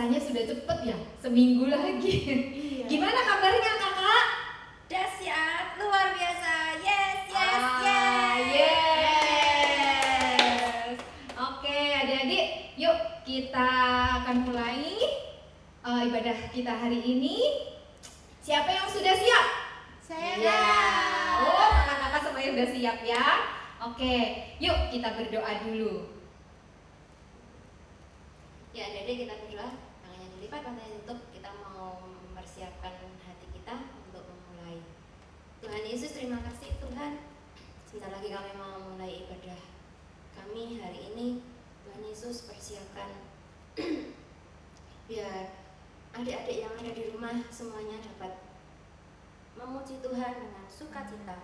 rasanya sudah cepet ya, seminggu lagi. Iya. Gimana kabarnya kakak? Dahsyat, luar biasa. Yes. Yes. Oke, adik-adik, yuk kita akan mulai ibadah kita hari ini. Siapa yang sudah siap? Saya. Ya. Oh, kakak-kakak semuanya sudah siap ya. Oke, yuk kita berdoa dulu. Ya, adik-adik kita berdoa, tangannya dilipat, matanya ditutup. Kita mau mempersiapkan hati kita untuk memulai. Tuhan Yesus, terima kasih Tuhan. Sebentar lagi kami mau mulai ibadah kami hari ini. Tuhan Yesus, persiapkan biar adik-adik yang ada di rumah semuanya dapat memuji Tuhan dengan sukacita,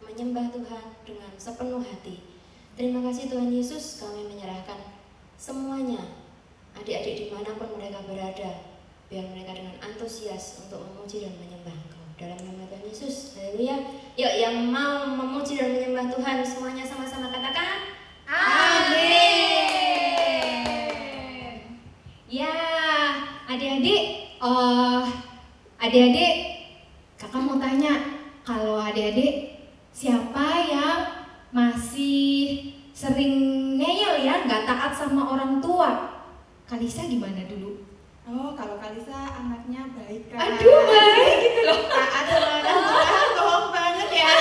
menyembah Tuhan dengan sepenuh hati. Terima kasih Tuhan Yesus, kami menyerahkan semuanya, adik-adik dimanapun mereka berada, biar mereka dengan antusias untuk memuji dan menyembah Engkau. Dalam nama Tuhan Yesus, haleluya. Yuk yang mau memuji dan menyembah Tuhan, semuanya sama-sama katakan Amin. Ya, adik-adik, kakak mau tanya, kalau adik-adik siapa yang masih sering ngeyel ya, nggak taat sama orang tua? Kalisa gimana dulu? Oh, kalau Kalisa anaknya baik kan? Aduh, baik gitu loh. Taat sama orang tua, bohong banget ya.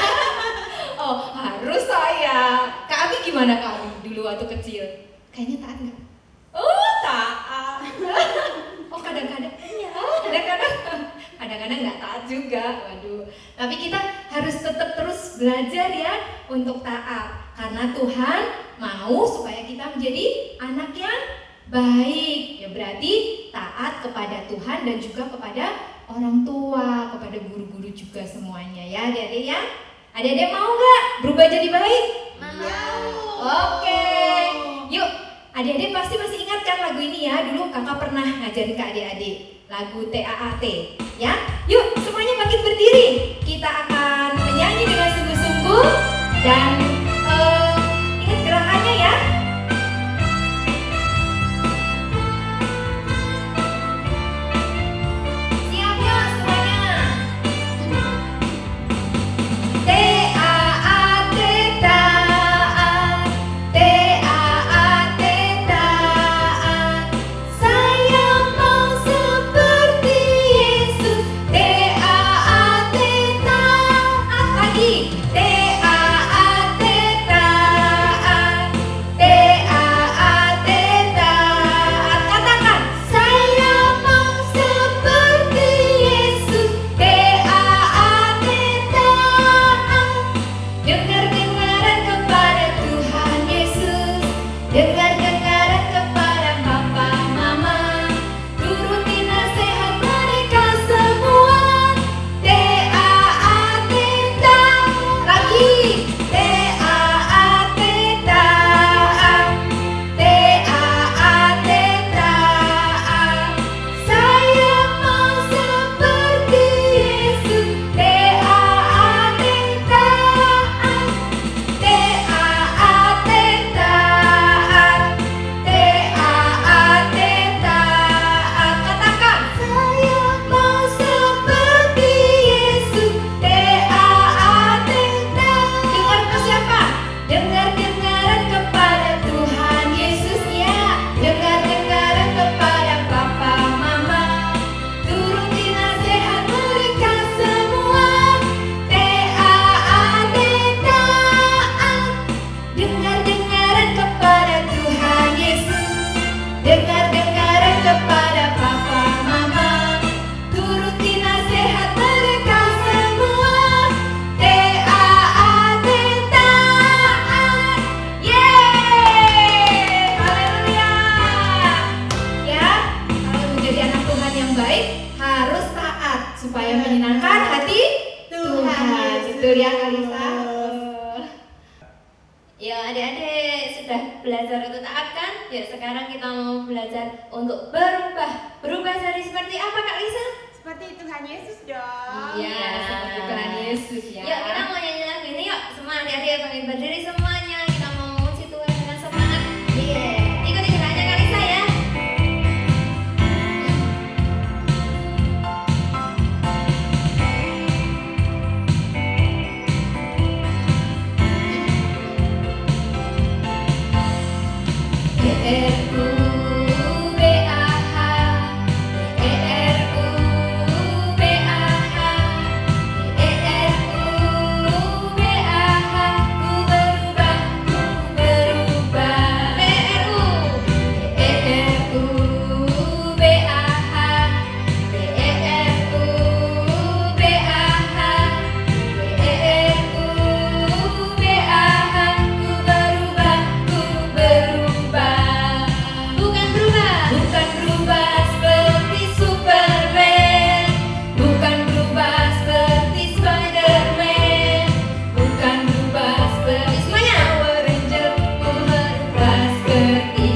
Oh, harus saya. Kak Abi gimana Kak Abi dulu waktu kecil? Kayaknya taat nggak? Oh, taat. Oh, kadang-kadang. Iya. Kadang-kadang nggak taat juga. Waduh. Tapi kita harus tetap terus belajar ya untuk taat. Karena Tuhan mau supaya kita menjadi anak yang baik, ya berarti taat kepada Tuhan dan juga kepada orang tua, kepada guru-guru juga semuanya ya adik-adik ya. Adik-adik mau nggak berubah jadi baik? mau. Oke, yuk adik-adik pasti masih ingat kan lagu ini ya, dulu kakak pernah ngajarin ke adik-adik lagu TAAT ya. Yuk semuanya bangkit berdiri, kita akan menyanyi dengan sungguh-sungguh dan ingat gerakannya ya. Belajar untuk taat kan? Ya sekarang kita mau belajar untuk berubah. Berubah jadi seperti apa Kak Lisa? Seperti Tuhan Yesus dong. Iya, seperti Tuhan Yesus ya. Yuk kita mau nyanyi lagu ini yuk. Semua adik-adik bangkit berdiri semuanya. Kita mau memuji Tuhan dengan semangat. Ikuti gerakannya Kak Lisa ya.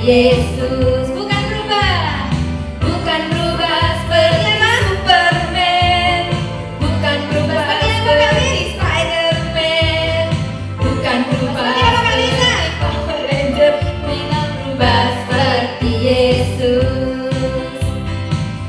Yesus. Bukan berubah, bukan berubah seperti Superman, bukan berubah seperti Spiderman, bukan berubah seperti Power Ranger, bukan berubah seperti Yesus.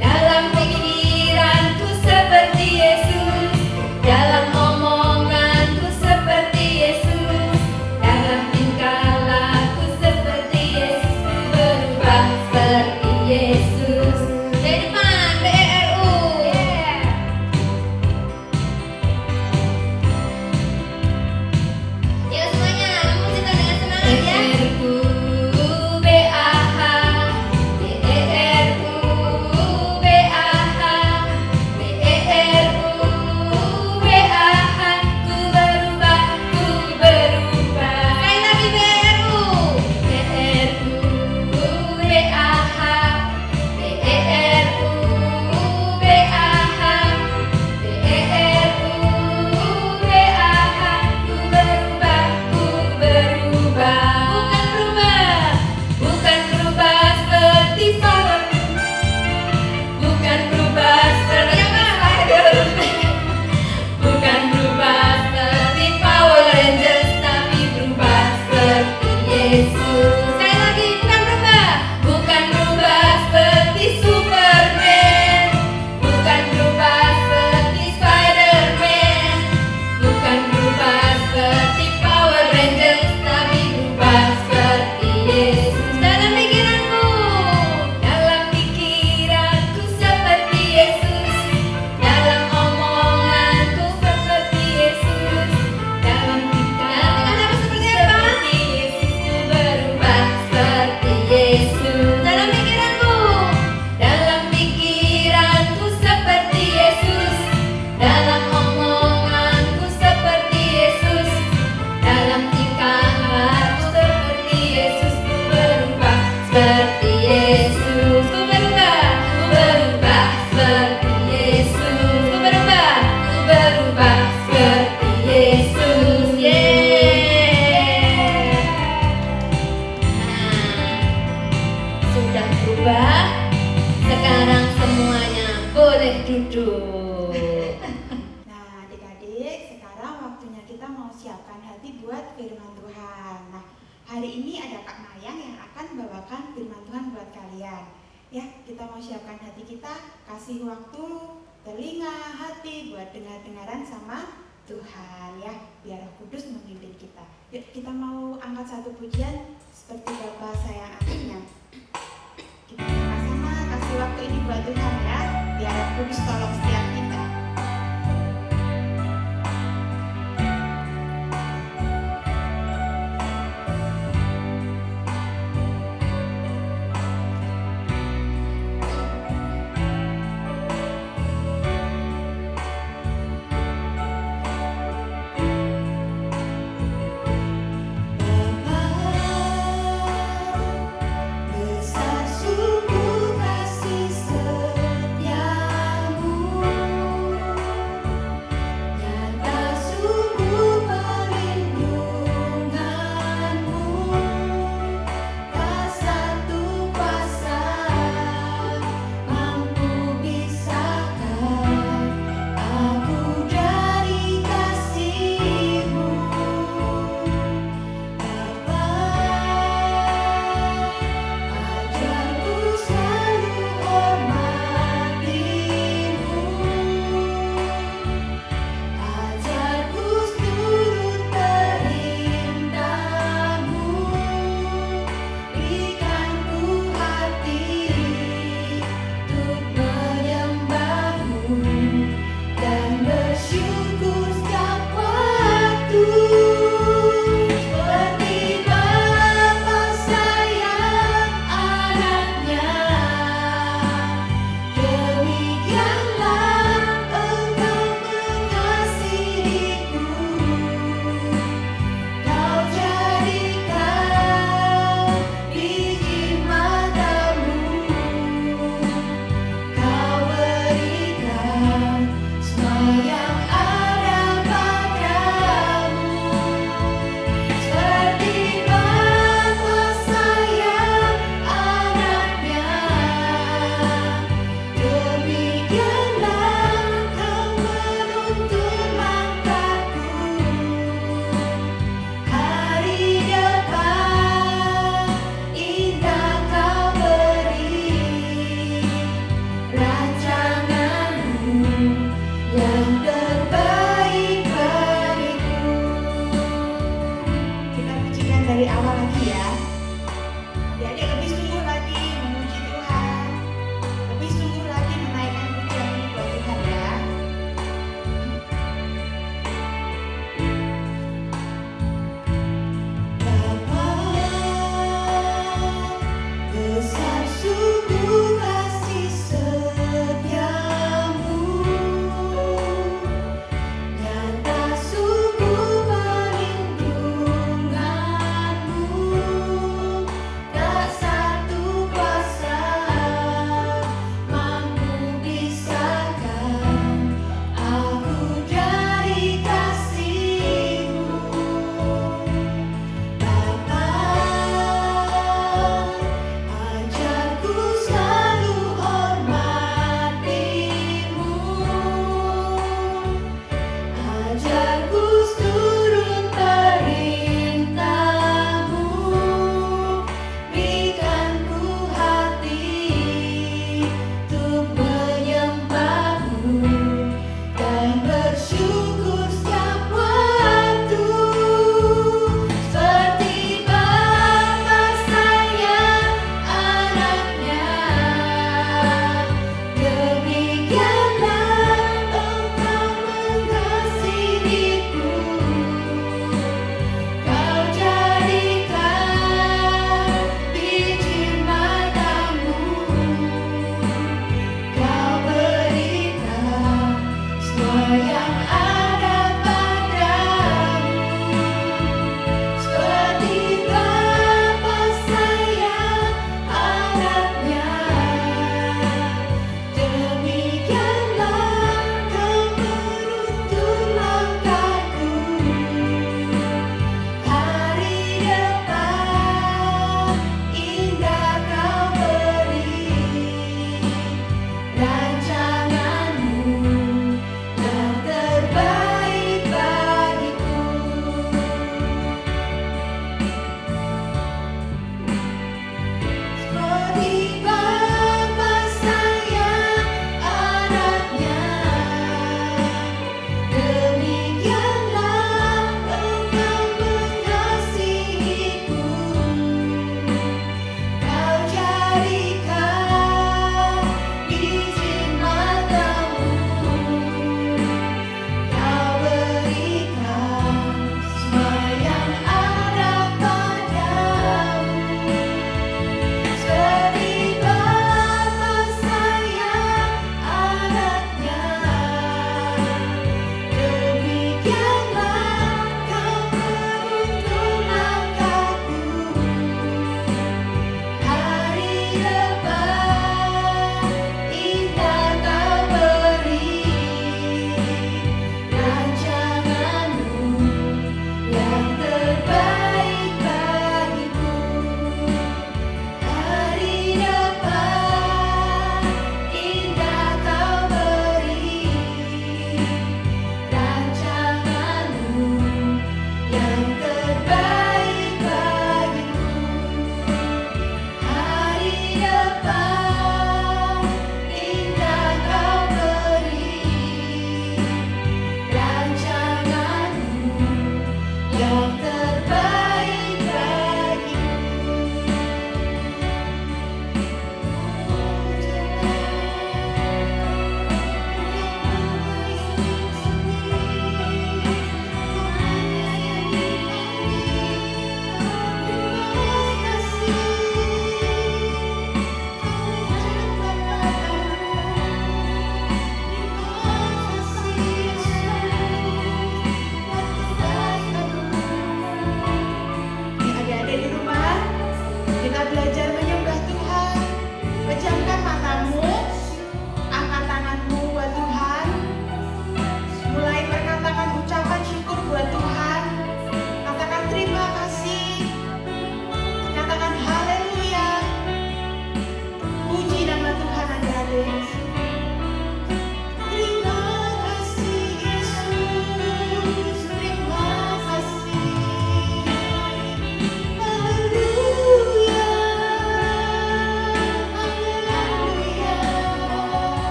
Dalam pikiranku seperti Yesus, dalam omonganku seperti Yesus, dalam tingkah laku seperti Yesus, ku berubah seperti Yesus. Dari depan BRU. Yuk semuanya, memuji Tuhan dengan semangat ya. BRU BAH, BRU BAH, BRU BAH, ku berubah, ku berubah. Sekali lagi BRU, BRU BAH, BRU BAH, BRU BAH, ku berubah, ku berubah. Bukan berubah seperti Power, bukan berubah seperti Spiderman, bukan berubah seperti Power Rangers, tapi berubah seperti Yesus. Sekali lagi, bukan berubah seperti Superman, bukan berubah seperti Spiderman, bukan berubah seperti Power Rangers, tapi berubah seperti Yesus. Dalam pikiranku seperti Yesus, dalam omonganku seperti Yesus, dalam tingkah laku seperti Yesus, ku berubah seperti Yesus. Dalam pikiranku seperti Yesus, dalam omonganku seperti Yesus, dalam tingkah laku seperti Yesus, ku berubah seperti Yesus. Ku berubah seperti Yesus. Ku berubah seperti Yesus. Sudah berubah. Sekarang semuanya boleh duduk. Nah, adik-adik, sekarang waktunya kita mau siapkan hati buat firman Tuhan. Nah, hari ini ada Kak Mayang yang akan bawakan firman Tuhan buat kalian. Ya, kita mau siapkan hati kita, kasih waktu, telinga, hati buat dengar-dengaran sama Tuhan ya, biar Roh Kudus memimpin kita. Yuk, kita mau angkat satu pujian seperti Bapa sayang anaknya. Kita sama-sama kasih waktu ini buat Tuhan ya, biar Roh Kudus tolong setiap kita. Besar sungguh kasih setiamu. dari awal lagi ya. Adik-adik lebih sungguh lagi memuji Tuhan, lebih sungguh lagi menaikkan pujian ini buat Tuhan ya. Bapa, besar sungguh kasih setiamu, nyata sungguh perlindunganmu.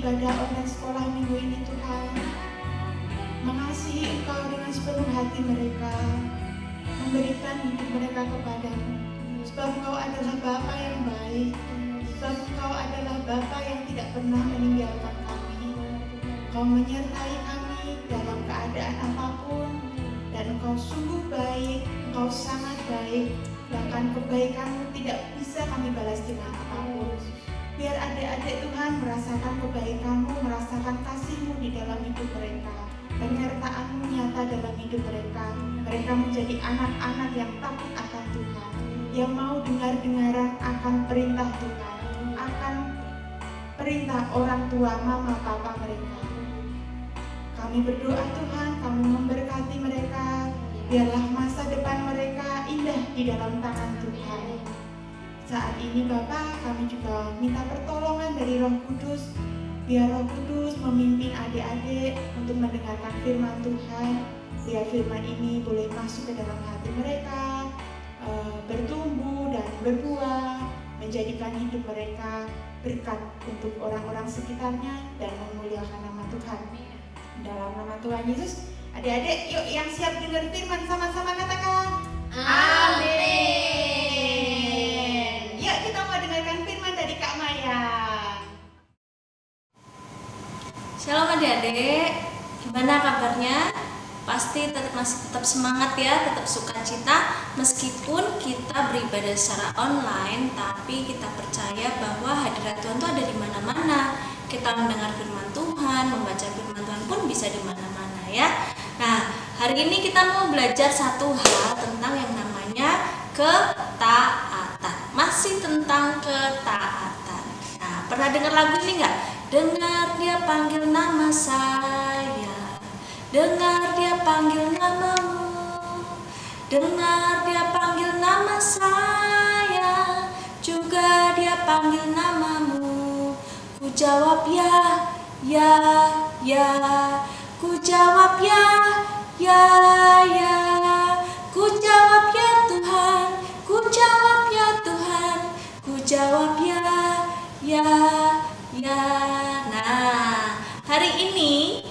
ibadah online sekolah minggu ini Tuhan. Mengasihi Engkau dengan sepenuh hati mereka, memberikan hidup mereka kepadamu. Sebab Engkau adalah Bapa yang baik, sebab Engkau adalah Bapa yang tidak pernah meninggalkan kami. Engkau menyertai kami dalam keadaan apapun, dan Engkau sungguh baik, Engkau sangat baik. Bahkan kebaikan-Mu tidak bisa kami balas dengan apapun. Biar adik-adik Tuhan merasakan kebaikan-Mu, merasakan kasih-Mu di dalam hidup mereka. Penyertaan-Mu nyata dalam hidup mereka. Mereka menjadi anak-anak yang takut akan Tuhan, yang mau dengar-dengaran akan perintah Tuhan, akan perintah orang tua, mama, papa mereka. Kami berdoa Tuhan, kami memberkati mereka. Biarlah masa depan mereka indah di dalam tangan Tuhan. Saat ini Bapa, kami juga minta pertolongan dari Roh Kudus. Biar Roh Kudus memimpin adik-adik untuk mendengarkan firman Tuhan. Biar firman ini boleh masuk ke dalam hati mereka, bertumbuh dan berbuah, menjadikan hidup mereka berkat untuk orang-orang sekitarnya dan memuliakan nama Tuhan. Dalam nama Tuhan Yesus, adik-adik yuk yang siap dengar firman sama-sama katakan amin. Yuk kita mau dengarkan firman dari Kak Maya. Shalom adik-adik, gimana kabarnya? Pasti masih tetap semangat ya, tetap sukacita meskipun kita beribadah secara online, tapi kita percaya bahwa hadirat Tuhan itu ada di mana-mana. Kita mendengar firman Tuhan, membaca firman Tuhan pun bisa di mana-mana ya. Nah, hari ini kita mau belajar satu hal tentang yang namanya ketaatan. Masih tentang ketaatan. Nah, pernah dengar lagu ini nggak? Dengar dia panggil nama saya, dengar dia panggil namamu, dengar dia panggil nama saya, juga dia panggil namamu. Ku jawab ya, ku jawab ya, ku jawab ya Tuhan, ku jawab ya Tuhan, ku jawab ya. Nah, hari ini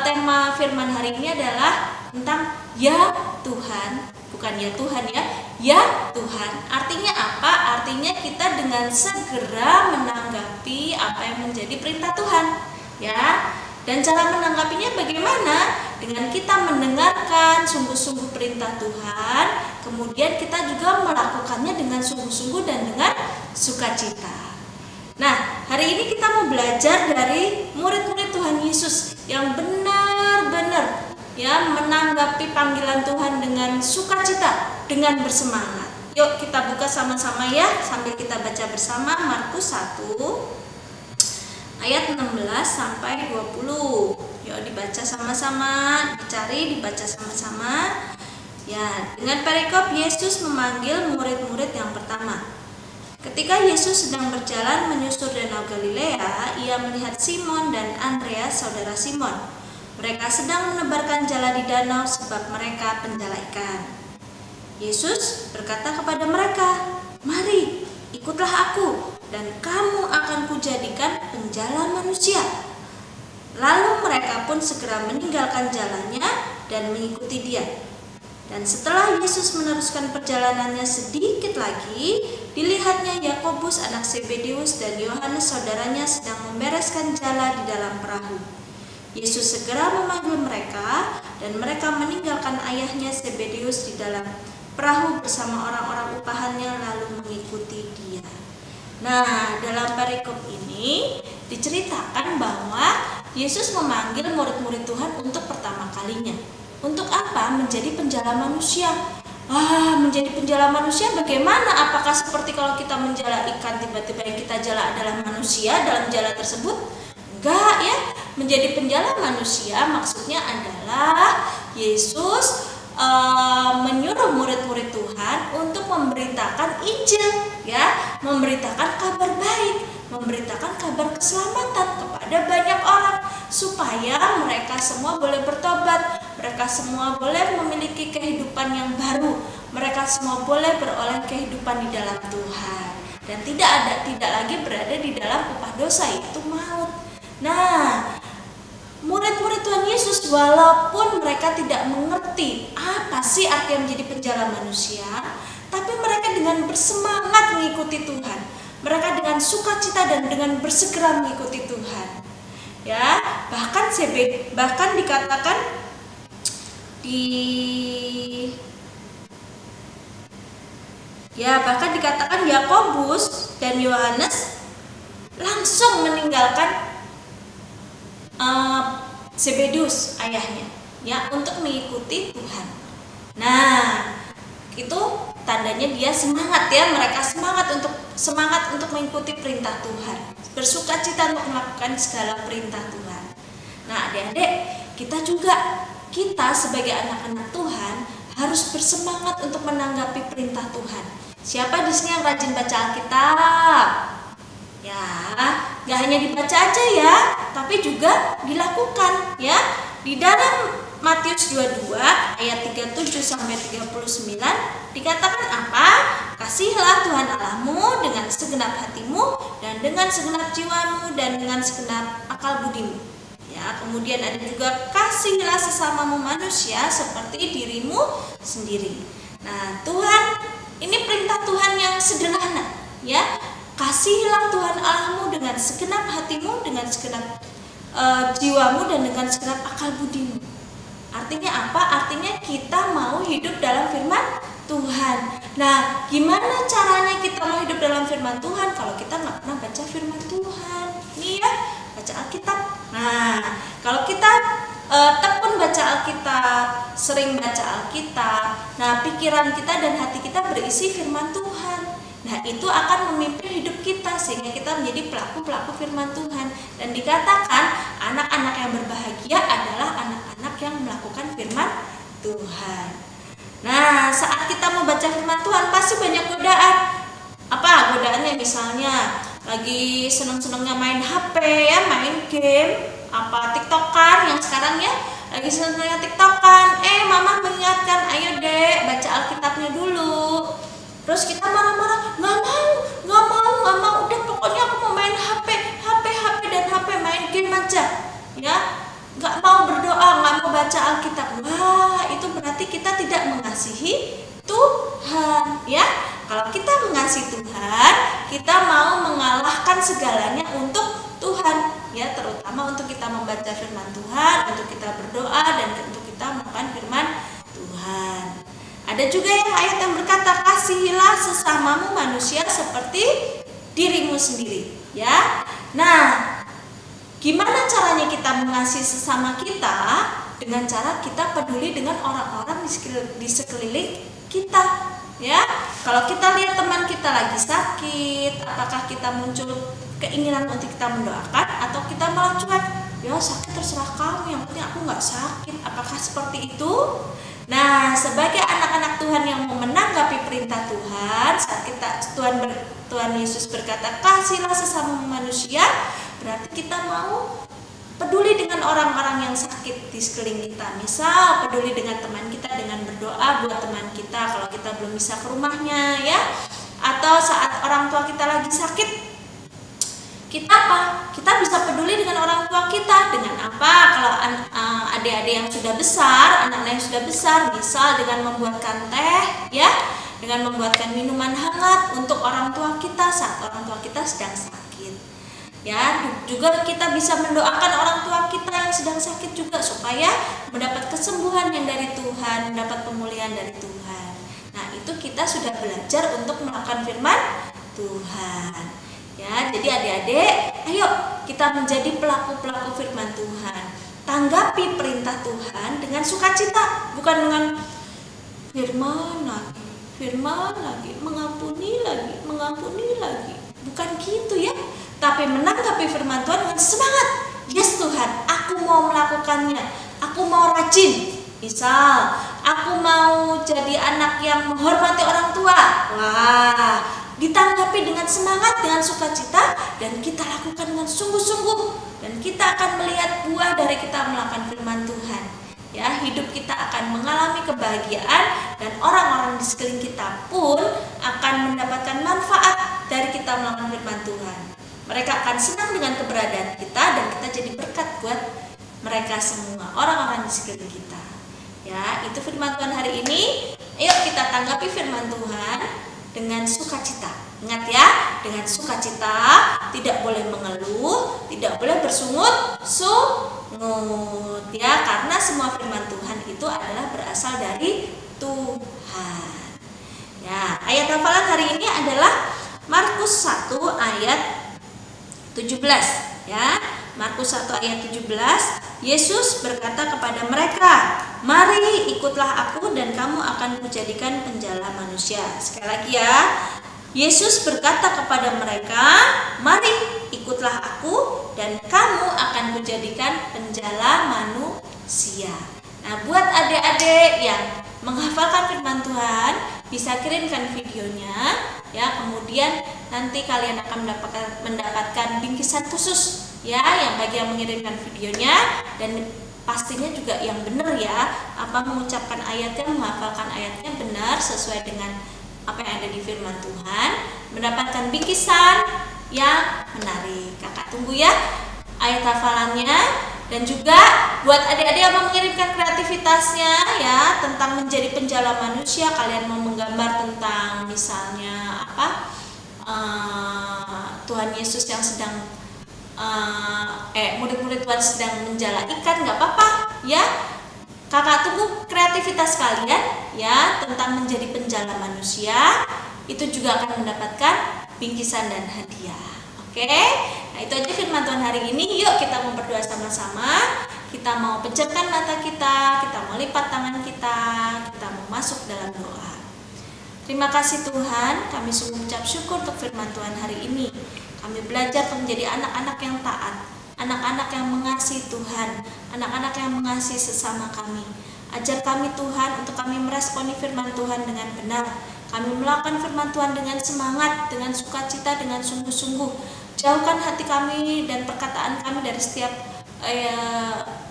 tema firman hari ini adalah tentang ya Tuhan, bukan ya Tuhan ya Tuhan. Artinya apa? Artinya kita dengan segera menanggapi apa yang menjadi perintah Tuhan, ya. Dan cara menanggapinya bagaimana? Dengan kita mendengarkan sungguh-sungguh perintah Tuhan, kemudian kita juga melakukannya dengan sungguh-sungguh dan dengan sukacita. Nah, hari ini kita mau belajar dari murid-murid Tuhan Yesus yang benar-benar ya menanggapi panggilan Tuhan dengan sukacita, dengan bersemangat. Yuk kita buka sama-sama ya, sambil kita baca bersama Markus 1 ayat 16 sampai 20. Yuk dibaca sama-sama, dicari, dibaca sama-sama. Ya, dengan perikop Yesus memanggil murid-murid yang pertama. Ketika Yesus sedang berjalan menyusur Danau Galilea, ia melihat Simon dan Andreas, saudara Simon. Mereka sedang menebarkan jala di danau sebab mereka penjala ikan. Yesus berkata kepada mereka, "Mari, ikutlah aku, dan kamu akan kujadikan penjala manusia." Lalu mereka pun segera meninggalkan jalannya dan mengikuti dia. Dan setelah Yesus meneruskan perjalanannya sedikit lagi, dilihatnya Yakobus anak Zebedeus dan Yohanes saudaranya sedang membereskan jala di dalam perahu. Yesus segera memanggil mereka, dan mereka meninggalkan ayahnya Zebedeus di dalam perahu bersama orang-orang upahannya lalu mengikuti dia. Nah, dalam perikop ini diceritakan bahwa Yesus memanggil murid-murid Tuhan untuk pertama kalinya. Untuk apa? Menjadi penjala manusia. Menjadi penjala manusia bagaimana? Apakah seperti kalau kita menjala ikan, tiba-tiba yang kita jala adalah manusia dalam jala tersebut? Enggak ya. Menjadi penjala manusia maksudnya adalah Yesus menyuruh murid-murid Tuhan untuk memberitakan Injil, ya, memberitakan kabar baik, memberitakan kabar keselamatan kepada banyak orang supaya mereka semua boleh bertobat, mereka semua boleh memiliki kehidupan yang baru, mereka semua boleh beroleh kehidupan di dalam Tuhan dan tidak lagi berada di dalam upah dosa, itu maut. Nah, murid-murid Tuhan Yesus walaupun mereka tidak mengerti apa sih arti menjadi penjala manusia, tapi mereka dengan bersemangat mengikuti Tuhan. Mereka dengan sukacita dan dengan bersegera mengikuti Tuhan. Ya, bahkan dikatakan Yakobus dan Yohanes langsung meninggalkan Zebedius ayahnya, ya, untuk mengikuti Tuhan. Nah, itu tandanya dia semangat, ya, mereka semangat untuk mengikuti perintah Tuhan, bersukacita untuk melakukan segala perintah Tuhan. Nah, adik-adik, kita sebagai anak-anak Tuhan harus bersemangat untuk menanggapi perintah Tuhan. Siapa di sini yang rajin baca Alkitab? Ya, gak hanya dibaca aja ya, tapi juga dilakukan, ya. Di dalam Matius 22 ayat 37 sampai 39 dikatakan apa? Kasihilah Tuhan Allahmu dengan segenap hatimu dan dengan segenap jiwamu dan dengan segenap akal budimu. Ya, kemudian ada juga kasihilah sesamamu manusia seperti dirimu sendiri. Nah, Tuhan, ini perintah Tuhan yang sederhana, ya. Kasihilah Tuhan Allahmu dengan segenap hatimu, dengan segenap jiwamu dan dengan segenap akal budimu. Artinya apa? Artinya kita mau hidup dalam firman Tuhan. Nah, gimana caranya kita mau hidup dalam firman Tuhan kalau kita nggak pernah baca firman Tuhan? Nih ya, baca Alkitab. Nah, kalau kita tekun baca Alkitab, sering baca Alkitab, nah pikiran kita dan hati kita berisi firman Tuhan. Nah, itu akan memimpin hidup kita sehingga kita menjadi pelaku-pelaku firman Tuhan. Dan dikatakan anak-anak yang berbahagia adalah anak-anak yang melakukan firman Tuhan. Nah, saat kita membaca firman Tuhan pasti banyak godaan. Apa godaannya? Misalnya lagi seneng-senengnya main HP, ya, main game, apa TikTokan yang sekarang, ya, lagi seneng-senengnya TikTokan. Mama mengingatkan, ayo dek baca Alkitabnya dulu. Terus kita marah-marah, nggak mau, udah pokoknya aku mau main HP dan HP, main game aja, ya, nggak mau berdoa, nggak mau baca Alkitab. Wah, itu berarti kita tidak mengasihi Tuhan, ya. Kalau kita mengasihi Tuhan, kita mau mengalahkan segalanya untuk Tuhan, ya, terutama untuk kita membaca firman Tuhan, untuk kita berdoa dan untuk kita melakukan firman Tuhan. Ada juga ayat yang berkata, kasihilah sesamamu manusia seperti dirimu sendiri, ya. Nah, gimana caranya kita mengasihi sesama kita? Dengan cara kita peduli dengan orang-orang di sekeliling kita, ya. Kalau kita lihat teman kita lagi sakit, apakah kita muncul keinginan untuk kita mendoakan atau kita malah cuek? Ya, sakit terserah kamu, yang penting aku nggak sakit. Apakah seperti itu? Nah, sebagai anak-anak Tuhan yang mau menanggapi perintah Tuhan, saat Tuhan Yesus berkata kasihilah sesama manusia, berarti kita mau peduli dengan orang-orang yang sakit di sekeliling kita. Misal peduli dengan teman kita dengan berdoa buat teman kita kalau kita belum bisa ke rumahnya, ya. Atau saat orang tua kita lagi sakit, kita bisa peduli dengan orang tua kita dengan apa? Kalau adik-adik yang sudah besar, anak-anak yang sudah besar, misal dengan membuatkan teh, ya, dengan membuatkan minuman hangat untuk orang tua kita saat orang tua kita sedang sakit, ya. Juga kita bisa mendoakan orang tua kita yang sedang sakit juga supaya mendapat kesembuhan yang dari Tuhan, mendapat pemulihan dari Tuhan. Nah, itu kita sudah belajar untuk melakukan firman Tuhan. Ya, jadi adik-adik, ayo kita menjadi pelaku-pelaku firman Tuhan. Tanggapi perintah Tuhan dengan sukacita, bukan dengan firman lagi, mengampuni lagi. Bukan gitu, ya. Tapi menanggapi firman Tuhan dengan semangat. Yes Tuhan, aku mau melakukannya. Aku mau rajin. Misal, aku mau jadi anak yang menghormati orang tua. Wah, ditanggapi dengan semangat, dengan sukacita, dan kita lakukan dengan sungguh-sungguh, dan kita akan melihat buah dari kita melakukan firman Tuhan, ya. Hidup kita akan mengalami kebahagiaan dan orang-orang di sekeliling kita pun akan mendapatkan manfaat dari kita melakukan firman Tuhan. Mereka akan senang dengan keberadaan kita dan kita jadi berkat buat mereka semua, orang-orang di sekeliling kita. Ya, itu firman Tuhan hari ini. Yuk kita tanggapi firman Tuhan dengan sukacita. Ingat ya, dengan sukacita, tidak boleh mengeluh, tidak boleh bersungut-sungut ya, karena semua firman Tuhan itu adalah berasal dari Tuhan. Ya, ayat hafalan hari ini adalah Markus 1 ayat 17 ya. Markus 1 ayat 17, Yesus berkata kepada mereka, "Mari ikutlah aku dan kamu akan kujadikan penjala manusia." Sekali lagi ya, Yesus berkata kepada mereka, "Mari ikutlah aku dan kamu akan kujadikan penjala manusia." Nah, buat adik-adik yang menghafalkan firman Tuhan, bisa kirimkan videonya ya, kemudian nanti kalian akan mendapatkan bingkisan khusus ya, yang bagi yang mengirimkan videonya, dan pastinya juga yang benar ya, mengucapkan ayatnya, menghafalkan ayatnya benar sesuai dengan apa yang ada di firman Tuhan, mendapatkan bingkisan yang menarik. Kakak tunggu ya ayat hafalannya. Dan juga buat adik-adik yang mau mengirimkan kreativitasnya ya tentang menjadi penjala manusia, kalian mau menggambar tentang misalnya Tuhan Yesus yang sedang murid-murid Tuhan sedang menjala ikan, nggak apa-apa ya. Kakak tunggu kreativitas kalian ya tentang menjadi penjala manusia. Itu juga akan mendapatkan bingkisan dan hadiah. Oke, nah itu aja firman Tuhan hari ini. Yuk kita mau berdoa sama-sama. Kita mau pejamkan mata kita mau lipat tangan kita mau masuk dalam doa. Terima kasih Tuhan, kami sungguh ucap syukur untuk firman Tuhan hari ini. Kami belajar untuk menjadi anak-anak yang taat, anak-anak yang mengasihi Tuhan, anak-anak yang mengasihi sesama kami. Ajar kami Tuhan untuk kami meresponi firman Tuhan dengan benar. Kami melakukan firman Tuhan dengan semangat, dengan sukacita, dengan sungguh-sungguh. Jauhkan hati kami dan perkataan kami dari setiap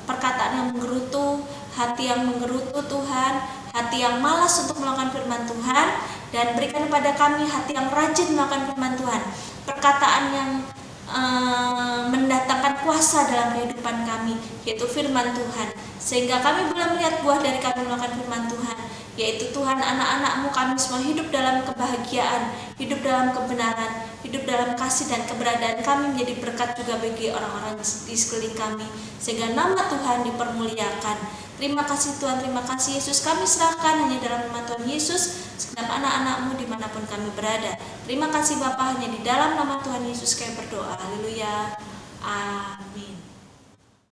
perkataan yang menggerutu, hati yang menggerutu Tuhan, hati yang malas untuk melakukan firman Tuhan, dan berikan kepada kami hati yang rajin melakukan firman Tuhan, perkataan yang mendatangkan kuasa dalam kehidupan kami, yaitu firman Tuhan, sehingga kami boleh melihat buah dari kami melakukan firman Tuhan, yaitu Tuhan, anak-anak-Mu kami semua hidup dalam kebahagiaan, hidup dalam kebenaran, hidup dalam kasih, dan keberadaan kami menjadi berkat juga bagi orang-orang di sekeliling kami, sehingga nama Tuhan dipermuliakan. Terima kasih Tuhan, terima kasih Yesus, kami serahkan hanya dalam nama Tuhan Yesus segenap anak-anak-Mu dimanapun kami berada. Terima kasih Bapa, hanya di dalam nama Tuhan Yesus kami berdoa. Haleluya, amin.